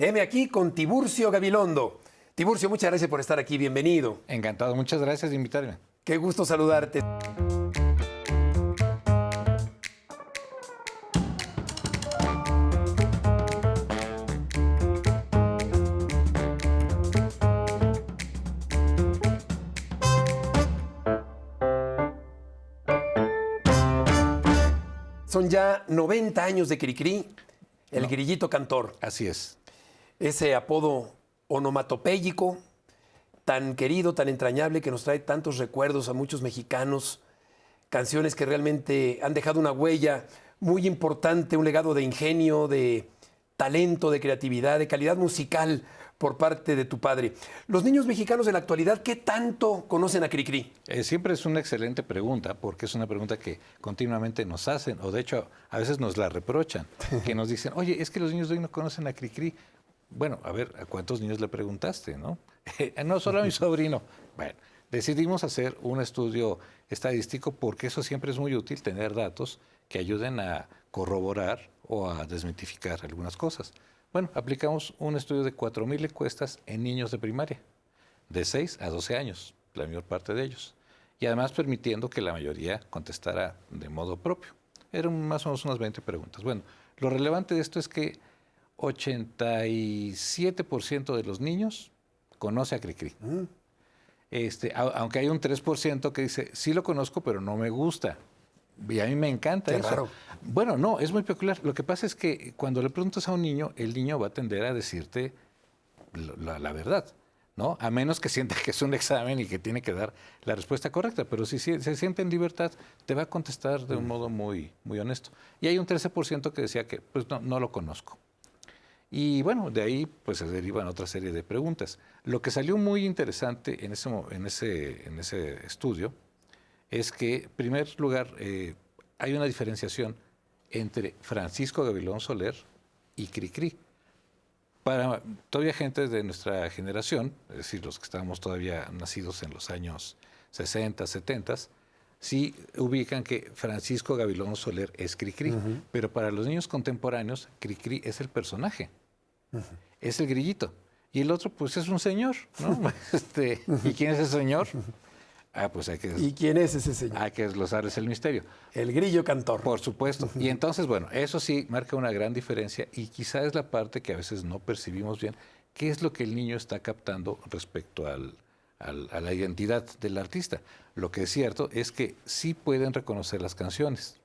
Heme aquí con Tiburcio Gabilondo. Tiburcio, muchas gracias por estar aquí, bienvenido. Encantado, muchas gracias de invitarme. Qué gusto saludarte. Son ya 90 años de Cricri, el grillito cantor. Así es. Ese apodo onomatopéyico, tan querido, tan entrañable, que nos trae tantos recuerdos a muchos mexicanos, canciones que realmente han dejado una huella muy importante, un legado de ingenio, de talento, de creatividad, de calidad musical por parte de tu padre. Los niños mexicanos de la actualidad, ¿qué tanto conocen a Cricri? Siempre es una excelente pregunta, porque es una pregunta que continuamente nos hacen, o de hecho a veces nos la reprochan, que nos dicen, oye, es que los niños de hoy no conocen a Cricri. Bueno, a ver, ¿a cuántos niños le preguntaste, no? No solo a mi sobrino. Bueno, decidimos hacer un estudio estadístico porque eso siempre es muy útil, tener datos que ayuden a corroborar o a desmitificar algunas cosas. Bueno, aplicamos un estudio de 4,000 encuestas en niños de primaria, de 6 a 12 años, la mayor parte de ellos. Y además permitiendo que la mayoría contestara de modo propio. Eran más o menos unas 20 preguntas. Bueno, lo relevante de esto es que 87% de los niños conoce a Cricri. Aunque hay un 3% que dice, sí lo conozco, pero no me gusta. Y a mí me encanta eso. Raro. Bueno, no, es muy peculiar. Lo que pasa es que cuando le preguntas a un niño, el niño va a tender a decirte la verdad, ¿no? A menos que sienta que es un examen y que tiene que dar la respuesta correcta. Pero si se siente en libertad, te va a contestar de un modo muy, muy honesto. Y hay un 13% que decía que pues no lo conozco. Y bueno, de ahí pues se derivan otra serie de preguntas. Lo que salió muy interesante en ese estudio es que, en primer lugar, hay una diferenciación entre Francisco Gavilón Soler y Cricri. Para todavía gente de nuestra generación, es decir, los que estábamos todavía nacidos en los años 60, 70, sí ubican que Francisco Gavilón Soler es Cricri, pero para los niños contemporáneos, Cricri es el personaje, es el grillito. Y el otro, pues, es un señor, ¿no? ¿Y quién es ese señor? Pues hay que... ¿Y quién es ese señor? Hay que desglosarles el misterio. El grillo cantor. Por supuesto. Y entonces, bueno, eso sí marca una gran diferencia y quizá es la parte que a veces no percibimos bien, qué es lo que el niño está captando respecto a la identidad del artista. Lo que es cierto es que sí pueden reconocer las canciones.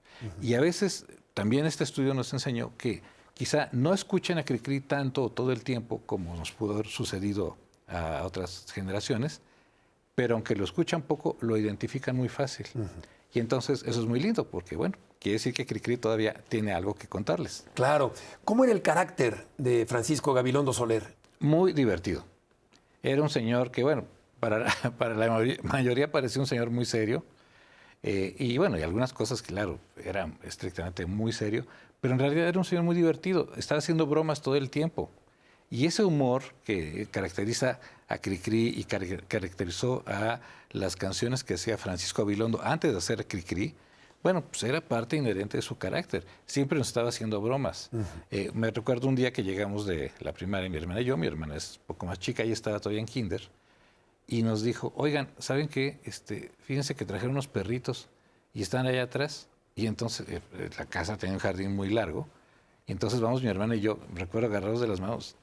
Y a veces también este estudio nos enseñó que quizá no escuchen a Cricri tanto o todo el tiempo como nos pudo haber sucedido a otras generaciones, pero aunque lo escuchan poco, lo identifican muy fácil. Y entonces eso es muy lindo, porque bueno, quiere decir que Cricri todavía tiene algo que contarles. Claro. ¿Cómo era el carácter de Francisco Gabilondo Soler? Muy divertido. Era un señor que, bueno, para la mayoría parecía un señor muy serio. Y bueno, y algunas cosas, claro, eran estrictamente muy serio, pero en realidad era un señor muy divertido. Estaba haciendo bromas todo el tiempo. Y ese humor que caracteriza a Cricri y caracterizó a las canciones que hacía Francisco Gabilondo antes de hacer Cricri, bueno, pues era parte inherente de su carácter. Siempre nos estaba haciendo bromas. Me recuerdo un día que llegamos de la primaria, mi hermana y yo, mi hermana es un poco más chica, ella estaba todavía en kinder, y nos dijo, oigan, ¿saben qué? Fíjense que trajeron unos perritos y están allá atrás. Y entonces la casa tenía un jardín muy largo, y entonces vamos mi hermana y yo, recuerdo agarrados de las manos,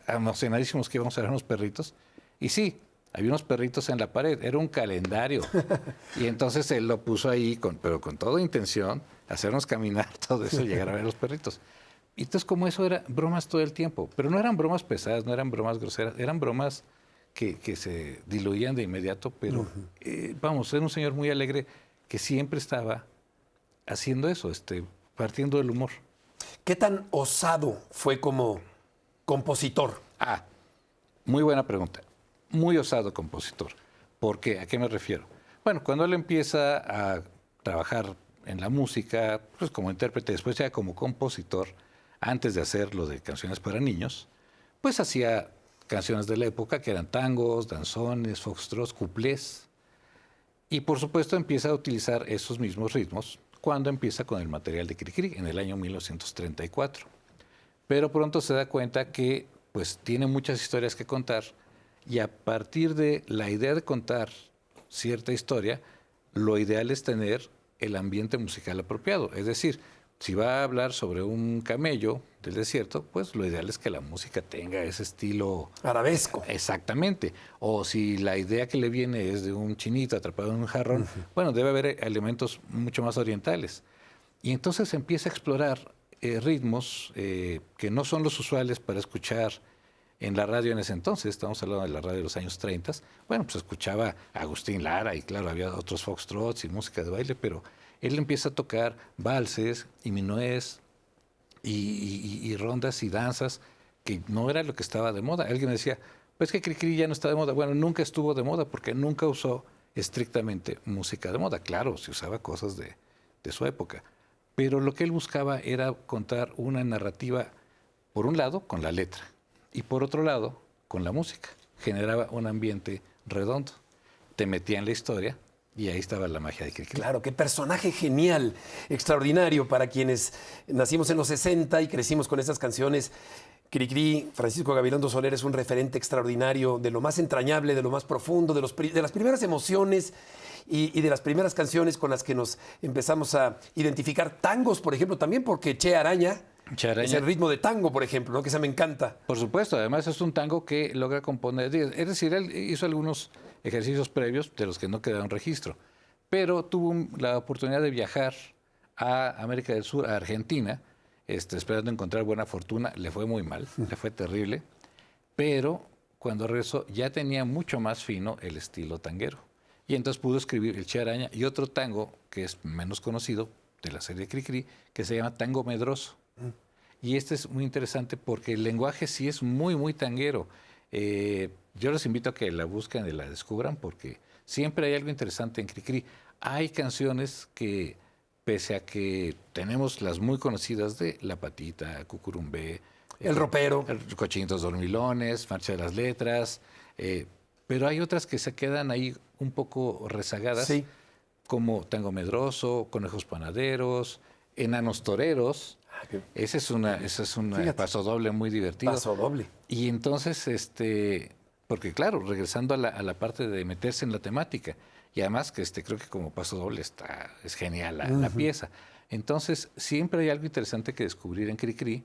emocionadísimos que íbamos a ver unos perritos. Y sí, había unos perritos en la pared, era un calendario. Y entonces él lo puso ahí, pero con toda intención, hacernos caminar todo eso y llegar a ver los perritos. Y entonces como eso era bromas todo el tiempo, pero no eran bromas pesadas, no eran bromas groseras, eran bromas que se diluían de inmediato, pero vamos, era un señor muy alegre que siempre estaba haciendo eso, partiendo del humor. ¿Qué tan osado fue como compositor? Muy buena pregunta. Muy osado compositor. ¿Por qué? ¿A qué me refiero? Bueno, cuando él empieza a trabajar en la música, pues como intérprete, después ya como compositor, antes de hacer lo de canciones para niños, pues hacía canciones de la época que eran tangos, danzones, foxtrots, cuplés. Y por supuesto empieza a utilizar esos mismos ritmos cuando empieza con el material de Cricri en el año 1934. Pero pronto se da cuenta que pues tiene muchas historias que contar y a partir de la idea de contar cierta historia, lo ideal es tener el ambiente musical apropiado. Es decir, si va a hablar sobre un camello del desierto, pues lo ideal es que la música tenga ese estilo arabesco. Exactamente. O si la idea que le viene es de un chinito atrapado en un jarrón, bueno, debe haber elementos mucho más orientales. Y entonces empieza a explorar ritmos que no son los usuales para escuchar en la radio en ese entonces. Estamos hablando de la radio de los años 30. Bueno, pues escuchaba a Agustín Lara y claro, había otros foxtrots y música de baile, pero él empieza a tocar valses y minués y rondas y danzas que no era lo que estaba de moda. Alguien me decía, pues que Cricri ya no está de moda. Bueno, nunca estuvo de moda porque nunca usó estrictamente música de moda. Claro, se usaba cosas de su época. Pero lo que él buscaba era contar una narrativa, por un lado, con la letra y por otro lado, con la música. Generaba un ambiente redondo. Te metía en la historia y ahí estaba la magia de Cricri. Claro, qué personaje genial, extraordinario para quienes nacimos en los 60 y crecimos con estas canciones. Cricri, Francisco Gabilondo Soler, es un referente extraordinario de lo más entrañable, de lo más profundo, de las primeras emociones y de las primeras canciones con las que nos empezamos a identificar. Tangos, por ejemplo, también porque Che Araña es el ritmo de tango, por ejemplo, ¿no? Que esa me encanta. Por supuesto, además es un tango que logra componer. Es decir, él hizo algunos ejercicios previos de los que no quedaron registro, pero tuvo la oportunidad de viajar a América del Sur, a Argentina, esperando encontrar buena fortuna. Le fue muy mal, le fue terrible, pero cuando regresó ya tenía mucho más fino el estilo tanguero. Y entonces pudo escribir el Che Araña y otro tango que es menos conocido de la serie Cricri, que se llama Tango Medroso. Y este es muy interesante porque el lenguaje sí es muy, muy tanguero. Yo les invito a que la busquen y la descubran porque siempre hay algo interesante en Cricri. Hay canciones que, pese a que tenemos las muy conocidas de La Patita, Cucurumbé, El Ropero, Cochinitos Dormilones, Marcha de las Letras, pero hay otras que se quedan ahí un poco rezagadas, sí, como Tango Medroso, Conejos Panaderos, Enanos Toreros. Ese es un pasodoble muy divertido. Pasodoble. Y entonces, porque claro, regresando a la parte de meterse en la temática, y además que creo que como pasodoble es genial la pieza. Entonces, siempre hay algo interesante que descubrir en Cricri,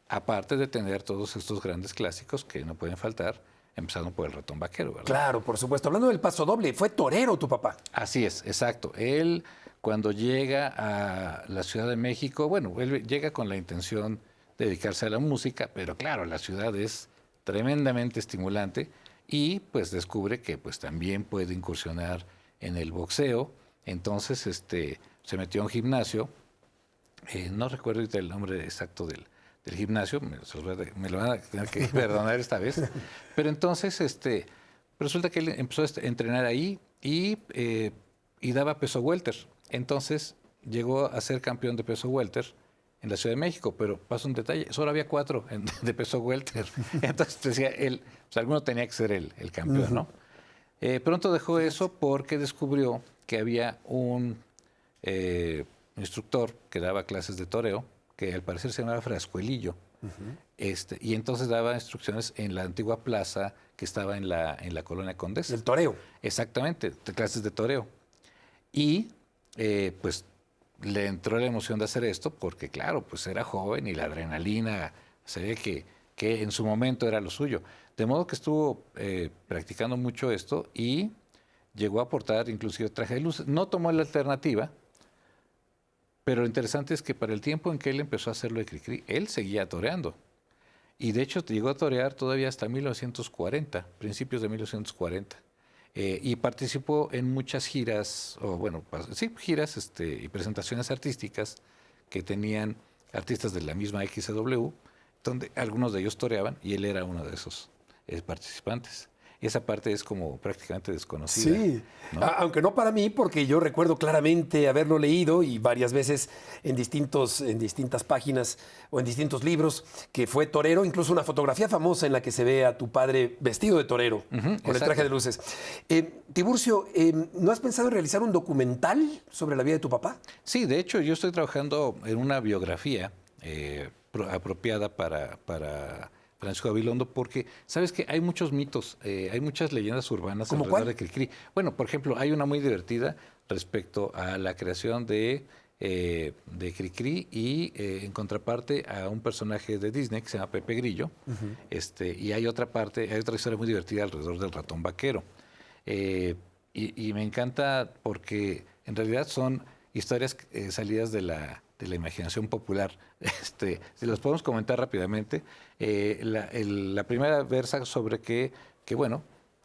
aparte de tener todos estos grandes clásicos que no pueden faltar, empezando por El Ratón Vaquero, ¿verdad? Claro, por supuesto. Hablando del pasodoble, fue torero tu papá. Así es, exacto. Él, cuando llega a la Ciudad de México, bueno, él llega con la intención de dedicarse a la música, pero claro, la ciudad es tremendamente estimulante y pues descubre que pues también puede incursionar en el boxeo. Entonces se metió a un gimnasio, no recuerdo ahorita el nombre exacto del gimnasio, me lo van a tener que perdonar esta vez, pero entonces resulta que él empezó a entrenar ahí y daba peso welter. Entonces llegó a ser campeón de peso welter en la Ciudad de México, pero pasa un detalle, solo había 4 de peso welter. Entonces decía él, pues alguno tenía que ser el campeón, ¿no? Pronto dejó eso porque descubrió que había un instructor que daba clases de toreo, que al parecer se llamaba Frascuelillo, y entonces daba instrucciones en la antigua plaza que estaba en la colonia Condesa. El toreo. Exactamente, clases de toreo. Y pues le entró la emoción de hacer esto porque, claro, pues era joven y la adrenalina se ve que en su momento era lo suyo. De modo que estuvo practicando mucho esto y llegó a portar inclusive traje de luces. No tomó la alternativa, pero lo interesante es que para el tiempo en que él empezó a hacerlo de Cricri, él seguía toreando. Y de hecho llegó a torear todavía hasta 1940, principios de 1940. Y participó en muchas giras, giras y presentaciones artísticas que tenían artistas de la misma XW, donde algunos de ellos toreaban y él era uno de esos participantes. Esa parte es como prácticamente desconocida. Sí, ¿no? Aunque no para mí, porque yo recuerdo claramente haberlo leído y varias veces en distintas páginas o en distintos libros, que fue torero, incluso una fotografía famosa en la que se ve a tu padre vestido de torero, con el traje de luces. Tiburcio, ¿no has pensado en realizar un documental sobre la vida de tu papá? Sí, de hecho yo estoy trabajando en una biografía apropiada para Francisco Gabilondo, porque sabes que hay muchos mitos, hay muchas leyendas urbanas ¿Cómo alrededor cuál? de Cricri. Bueno, por ejemplo, hay una muy divertida respecto a la creación de Cricri y en contraparte a un personaje de Disney que se llama Pepe Grillo. Y hay otra parte, hay otra historia muy divertida alrededor del ratón vaquero. Eh, y me encanta porque en realidad son historias salidas de la imaginación popular. Si los podemos comentar rápidamente, la primera versa sobre bueno,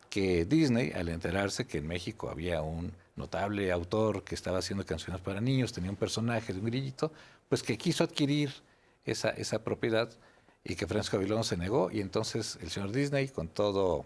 que Disney, al enterarse que en México había un notable autor que estaba haciendo canciones para niños, tenía un personaje de un grillito, pues que quiso adquirir esa propiedad y que Francisco Gabilondo se negó, y entonces el señor Disney, con todo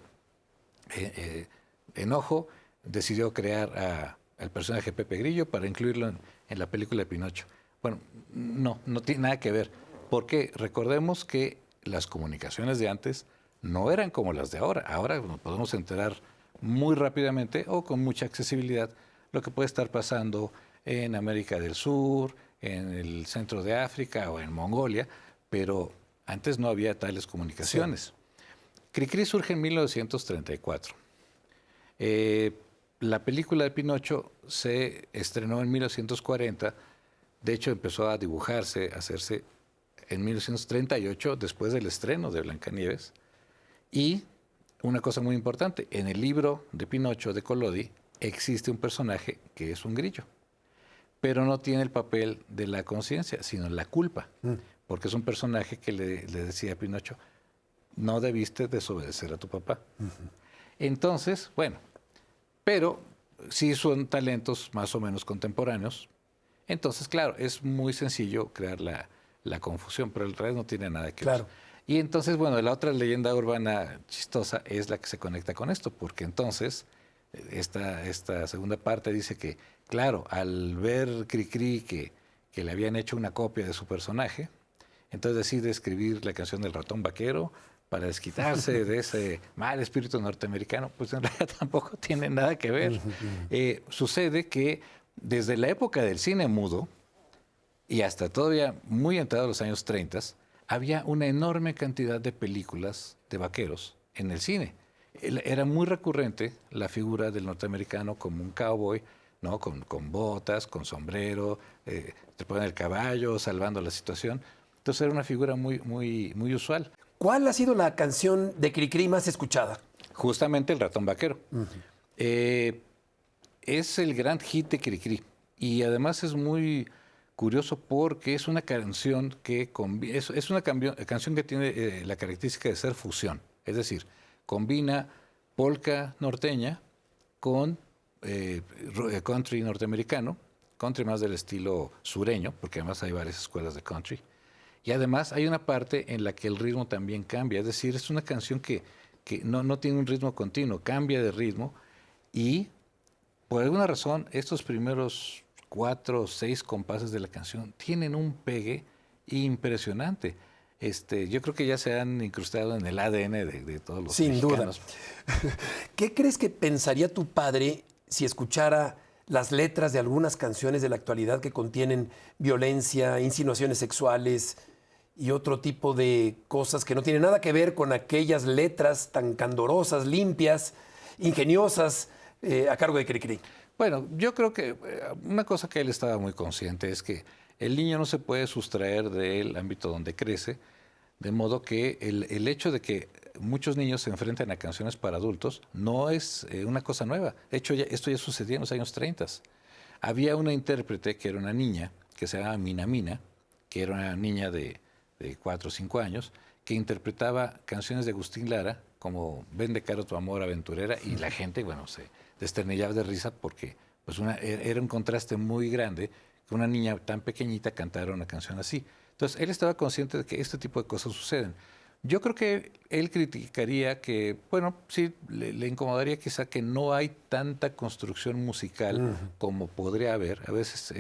enojo, decidió crear al personaje Pepe Grillo para incluirlo en la película de Pinocho. Bueno, no tiene nada que ver, porque recordemos que las comunicaciones de antes no eran como las de ahora. Ahora nos podemos enterar muy rápidamente o con mucha accesibilidad lo que puede estar pasando en América del Sur, en el centro de África o en Mongolia, pero antes no había tales comunicaciones. Sí. Cricri surge en 1934. La película de Pinocho se estrenó en 1940. De hecho, empezó a dibujarse, a hacerse en 1938, después del estreno de Blancanieves. Y una cosa muy importante, en el libro de Pinocho de Collodi existe un personaje que es un grillo, pero no tiene el papel de la conciencia, sino la culpa, porque es un personaje que le decía a Pinocho, no debiste desobedecer a tu papá. Entonces, bueno, pero sí son talentos más o menos contemporáneos. Entonces, claro, es muy sencillo crear la confusión, pero el resto no tiene nada que ver. Y entonces, bueno, la otra leyenda urbana chistosa es la que se conecta con esto, porque entonces esta segunda parte dice que, claro, al ver Cricri que le habían hecho una copia de su personaje, entonces decide escribir la canción del ratón vaquero para desquitarse de ese mal espíritu norteamericano. Pues en realidad tampoco tiene nada que ver. Sucede que desde la época del cine mudo y hasta todavía muy entrados los años 30, había una enorme cantidad de películas de vaqueros en el cine. Era muy recurrente la figura del norteamericano como un cowboy, ¿no? Con botas, con sombrero, te ponen el caballo, salvando la situación. Entonces era una figura muy usual. ¿Cuál ha sido la canción de Cricri más escuchada? Justamente El ratón vaquero. Es el gran hit de Cricri. Y además es muy curioso porque es una canción que es una canción que tiene la característica de ser fusión. Es decir, combina polka norteña con country norteamericano, country más del estilo sureño, porque además hay varias escuelas de country. Y además hay una parte en la que el ritmo también cambia. Es decir, es una canción que no tiene un ritmo continuo, cambia de ritmo. Y por alguna razón, estos primeros 4 o 6 compases de la canción tienen un pegue impresionante. Yo creo que ya se han incrustado en el ADN de todos los mexicanos. Sin duda. ¿Qué crees que pensaría tu padre si escuchara las letras de algunas canciones de la actualidad que contienen violencia, insinuaciones sexuales y otro tipo de cosas que no tienen nada que ver con aquellas letras tan candorosas, limpias, ingeniosas, a cargo de Cricri? Bueno, yo creo que una cosa que él estaba muy consciente es que el niño no se puede sustraer del ámbito donde crece, de modo que el hecho de que muchos niños se enfrenten a canciones para adultos no es una cosa nueva. De hecho, esto ya sucedía en los años 30. Había una intérprete que era una niña, que se llamaba Mina Mina, que era una niña de 4 o 5 años, que interpretaba canciones de Agustín Lara, como Ven de caro tu amor aventurera, y la gente, bueno, se desternillaba de risa porque pues era un contraste muy grande que una niña tan pequeñita cantara una canción así. Entonces, él estaba consciente de que este tipo de cosas suceden. Yo creo que él criticaría que, bueno, sí, le incomodaría quizá que no hay tanta construcción musical como podría haber. A veces,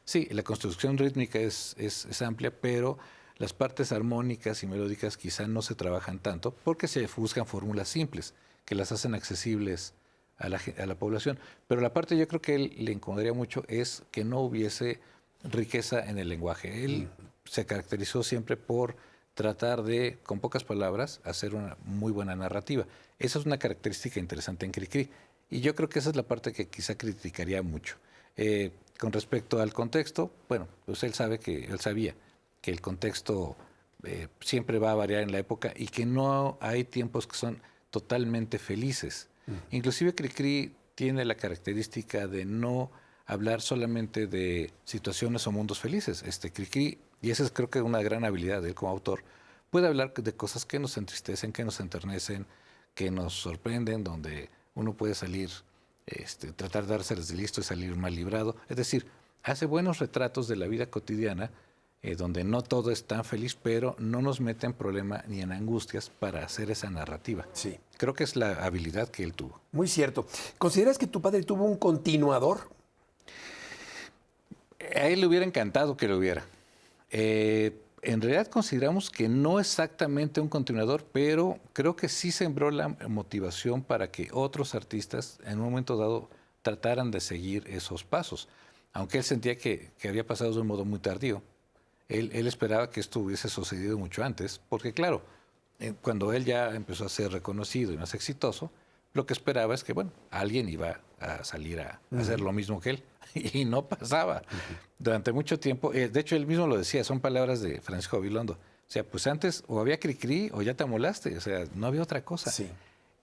sí, la construcción rítmica es amplia, pero las partes armónicas y melódicas quizá no se trabajan tanto porque se buscan fórmulas simples que las hacen accesibles a la población. Pero la parte yo creo que él le incomodaría mucho es que no hubiese riqueza en el lenguaje. Él se caracterizó siempre por tratar de, con pocas palabras, hacer una muy buena narrativa. Esa es una característica interesante en Cricri. Y yo creo que esa es la parte que quizá criticaría mucho. Con respecto al contexto, bueno, pues él sabía que el contexto siempre va a variar en la época y que no hay tiempos que son totalmente felices. Inclusive Cricri tiene la característica de no hablar solamente de situaciones o mundos felices. Cricri, y esa es creo que una gran habilidad de él como autor, puede hablar de cosas que nos entristecen, que nos enternecen, que nos sorprenden, donde uno puede salir, tratar de dárselas de listo y salir mal librado. Es decir, hace buenos retratos de la vida cotidiana, donde no todo es tan feliz, pero no nos mete en problema ni en angustias para hacer esa narrativa. Sí. Creo que es la habilidad que él tuvo. Muy cierto. ¿Consideras que tu padre tuvo un continuador? A él le hubiera encantado que lo hubiera. En realidad consideramos que no exactamente un continuador, pero creo que sí sembró la motivación para que otros artistas en un momento dado trataran de seguir esos pasos. Aunque él sentía que había pasado de un modo muy tardío. Él esperaba que esto hubiese sucedido mucho antes, porque claro, cuando él ya empezó a ser reconocido y más exitoso, lo que esperaba es que, bueno, alguien iba a salir a hacer lo mismo que él. Y no pasaba. Durante mucho tiempo, de hecho él mismo lo decía, son palabras de Francisco Gabilondo. O sea, pues antes o había Cricri o ya te amolaste, o sea, no había otra cosa. Sí.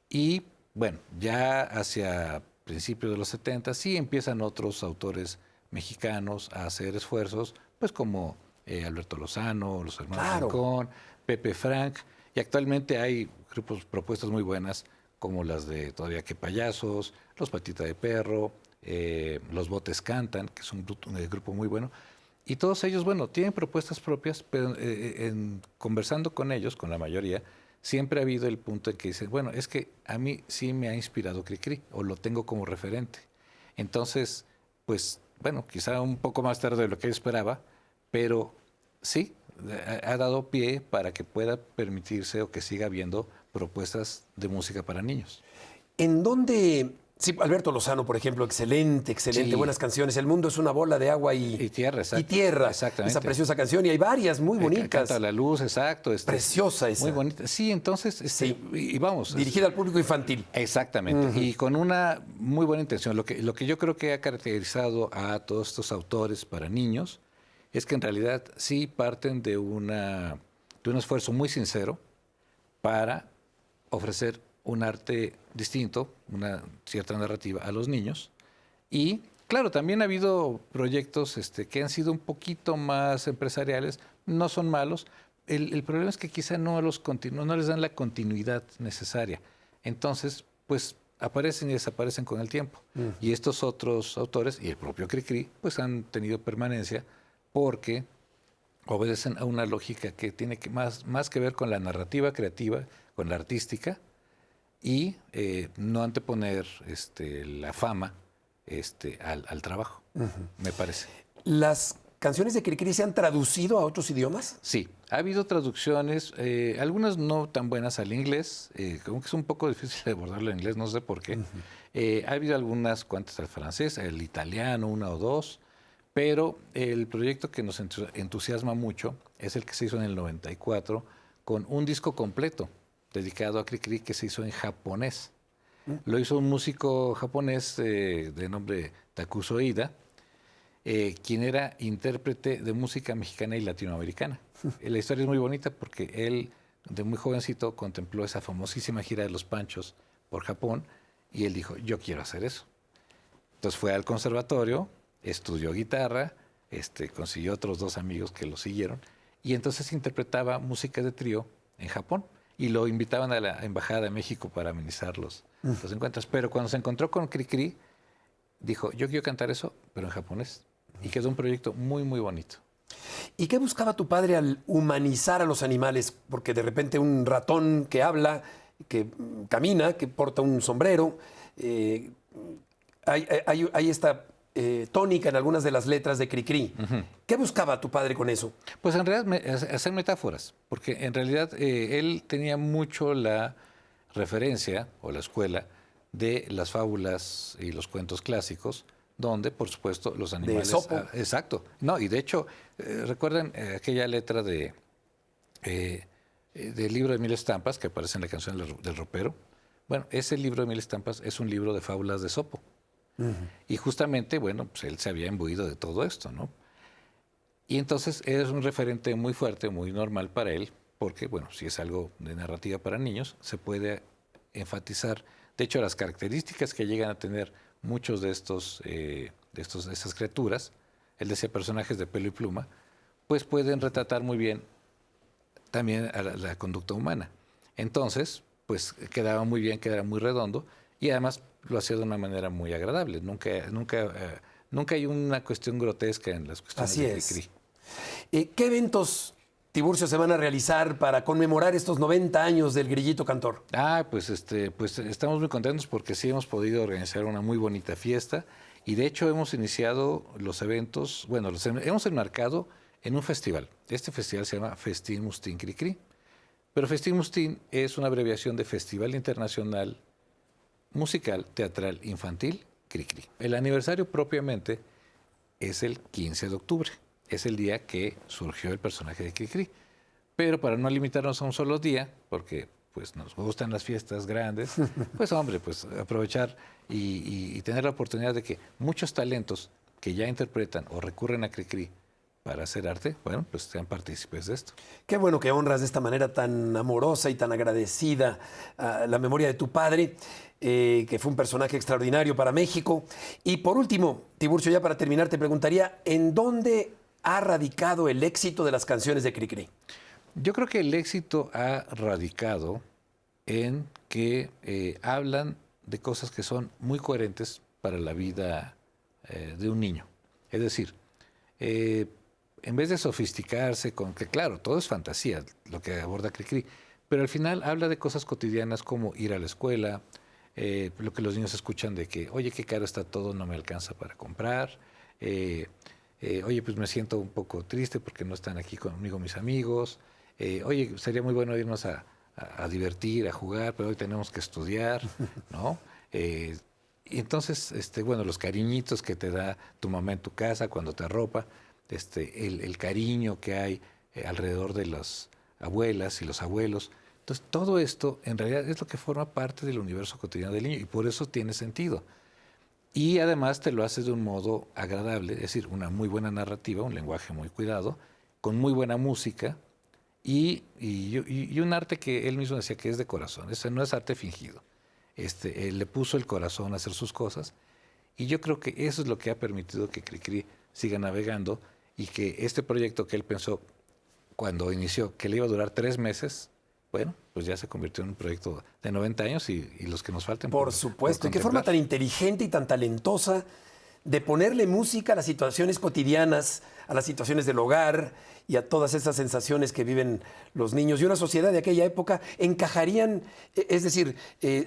Y bueno, ya hacia principios de los 70 sí empiezan otros autores mexicanos a hacer esfuerzos, pues como Alberto Lozano, los hermanos Rincón, Pepe Frank, y actualmente hay propuestas muy buenas como las de Todavía que Payasos, Los Patita de Perro, Los Botes Cantan, que es un grupo muy bueno. Y todos ellos, bueno, tienen propuestas propias, pero conversando con ellos, con la mayoría, siempre ha habido el punto en que dicen, bueno, es que a mí sí me ha inspirado Cricri, o lo tengo como referente. Entonces, pues, bueno, quizá un poco más tarde de lo que yo esperaba, pero sí, ha dado pie para que pueda permitirse o que siga habiendo propuestas de música para niños. ¿En dónde? Sí, Alberto Lozano, por ejemplo, excelente, sí. Buenas canciones. El mundo es una bola de agua y tierra, exacto. Y tierra, exactamente. Esa preciosa canción, y hay varias muy bonitas. Canta la luz, exacto. Preciosa esa. Muy bonita. Sí, entonces, sí. Y vamos. Dirigida al público infantil. Exactamente, y con una muy buena intención. Lo que yo creo que ha caracterizado a todos estos autores para niños es que en realidad sí parten de un esfuerzo muy sincero para ofrecer un arte distinto, una cierta narrativa a los niños. Y claro, también ha habido proyectos que han sido un poquito más empresariales, no son malos. El problema es que quizá no les dan la continuidad necesaria. Entonces, pues aparecen y desaparecen con el tiempo. Y estos otros autores, y el propio Cricri, pues han tenido permanencia porque obedecen a una lógica que tiene más que ver con la narrativa creativa, con la artística, y no anteponer la fama al trabajo, me parece. ¿Las canciones de Cricri se han traducido a otros idiomas? Sí, ha habido traducciones, algunas no tan buenas al inglés, como que es un poco difícil de abordarlo en inglés, no sé por qué. Ha habido algunas cuantas al francés, al italiano, una o dos, pero el proyecto que nos entusiasma mucho es el que se hizo en el 94 con un disco completo dedicado a Cricri que se hizo en japonés. Lo hizo un músico japonés de nombre Takuzo Ida, quien era intérprete de música mexicana y latinoamericana. La historia es muy bonita porque él, de muy jovencito, contempló esa famosísima gira de los Panchos por Japón y él dijo, yo quiero hacer eso. Entonces fue al conservatorio, estudió guitarra, consiguió otros 2 amigos que lo siguieron y entonces interpretaba música de trío en Japón. Y lo invitaban a la Embajada de México para amenizar los encuentros. Pero cuando se encontró con Cricri, dijo, yo quiero cantar eso, pero en japonés. Y quedó un proyecto muy, muy bonito. ¿Y qué buscaba tu padre al humanizar a los animales? Porque de repente un ratón que habla, que camina, que porta un sombrero, hay esta tónica en algunas de las letras de Cricri. ¿Qué buscaba tu padre con eso? Pues en realidad hacer metáforas, porque en realidad él tenía mucho la referencia o la escuela de las fábulas y los cuentos clásicos, donde, por supuesto, los animales... De Esopo. Exacto. No, y de hecho, recuerden aquella letra de del libro de Mil Estampas, que aparece en la canción del ropero. Bueno, ese libro de Mil Estampas es un libro de fábulas de Esopo. Y justamente, bueno, pues él se había imbuido de todo esto, ¿no? Y entonces es un referente muy fuerte, muy normal para él, porque, bueno, si es algo de narrativa para niños, se puede enfatizar. De hecho, las características que llegan a tener muchos de estas criaturas, él decía personajes de pelo y pluma, pues pueden retratar muy bien también a la conducta humana. Entonces, pues quedaba muy bien, quedaba muy redondo, y además lo hacía de una manera muy agradable. Nunca hay una cuestión grotesca en las cuestiones Así de es. Cricri. ¿Qué eventos, Tiburcio, se van a realizar para conmemorar estos 90 años del Grillito Cantor? Pues estamos muy contentos porque sí hemos podido organizar una muy bonita fiesta, y de hecho hemos iniciado los eventos, bueno, los hemos enmarcado en un festival. Este festival se llama Festín Mustín Cricri, pero Festín Mustín es una abreviación de Festival Internacional Musical Teatral Infantil Cricri. El aniversario propiamente es el 15 de octubre, es el día que surgió el personaje de Cricri. Pero para no limitarnos a un solo día, porque pues nos gustan las fiestas grandes, pues hombre, pues aprovechar y tener la oportunidad de que muchos talentos que ya interpretan o recurren a Cricri para hacer arte, bueno, pues sean partícipes de esto. Qué bueno que honras de esta manera tan amorosa y tan agradecida a la memoria de tu padre, que fue un personaje extraordinario para México. Y por último, Tiburcio, ya para terminar, te preguntaría, ¿en dónde ha radicado el éxito de las canciones de Cricri? Yo creo que el éxito ha radicado en que hablan de cosas que son muy coherentes para la vida de un niño. Es decir, en vez de sofisticarse con que, claro, todo es fantasía, lo que aborda Cricri, pero al final habla de cosas cotidianas como ir a la escuela, lo que los niños escuchan de que, oye, qué caro está todo, no me alcanza para comprar, oye, pues me siento un poco triste porque no están aquí conmigo mis amigos, oye, sería muy bueno irnos a divertir, a jugar, pero hoy tenemos que estudiar, ¿no? Y entonces, bueno, los cariñitos que te da tu mamá en tu casa cuando te arropa, el cariño que hay alrededor de las abuelas y los abuelos. Entonces, todo esto en realidad es lo que forma parte del universo cotidiano del niño y por eso tiene sentido. Y además te lo hace de un modo agradable, es decir, una muy buena narrativa, un lenguaje muy cuidado, con muy buena música y un arte que él mismo decía que es de corazón. Ese no es arte fingido. Él le puso el corazón a hacer sus cosas y yo creo que eso es lo que ha permitido que Cricri siga navegando y que este proyecto que él pensó cuando inició, que le iba a durar 3 meses, bueno, pues ya se convirtió en un proyecto de 90 años y los que nos falten. Por supuesto. ¿Y qué forma tan inteligente y tan talentosa de ponerle música a las situaciones cotidianas, a las situaciones del hogar y a todas esas sensaciones que viven los niños? Y una sociedad de aquella época encajarían, es decir,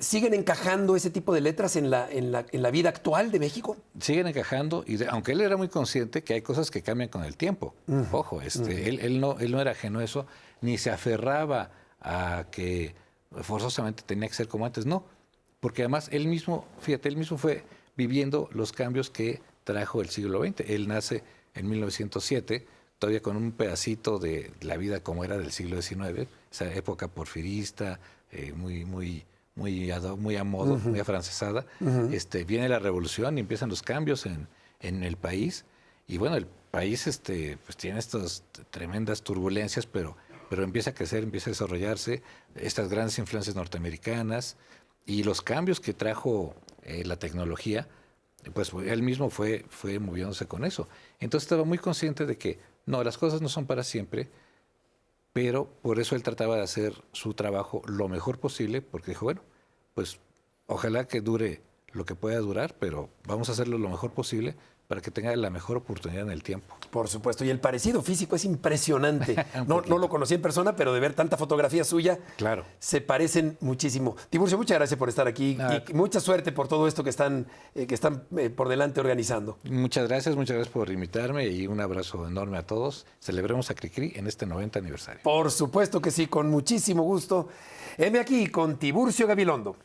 ¿siguen encajando ese tipo de letras en la vida actual de México? Siguen encajando, y aunque él era muy consciente que hay cosas que cambian con el tiempo. Ojo, él no era ajeno a eso, ni se aferraba a que forzosamente tenía que ser como antes, no. Porque además él mismo fue viviendo los cambios que trajo el siglo XX. Él nace en 1907, todavía con un pedacito de la vida como era del siglo XIX, esa época porfirista, muy a modo, muy afrancesada. Viene la revolución y empiezan los cambios en el país. Y bueno, el país pues tiene estas tremendas turbulencias, pero empieza a crecer, empieza a desarrollarse, estas grandes influencias norteamericanas y los cambios que trajo la tecnología, pues él mismo fue moviéndose con eso. Entonces estaba muy consciente de que no, las cosas no son para siempre, pero por eso él trataba de hacer su trabajo lo mejor posible, porque dijo, bueno, pues ojalá que dure lo que pueda durar, pero vamos a hacerlo lo mejor posible para que tenga la mejor oportunidad en el tiempo. Por supuesto, y el parecido físico es impresionante. No lo conocí en persona, pero de ver tanta fotografía suya, claro, se parecen muchísimo. Tiburcio, muchas gracias por estar aquí y mucha suerte por todo esto que están por delante organizando. Muchas gracias por invitarme y un abrazo enorme a todos. Celebremos a Cricri en este 90 aniversario. Por supuesto que sí, con muchísimo gusto. Heme aquí con Tiburcio Gabilondo.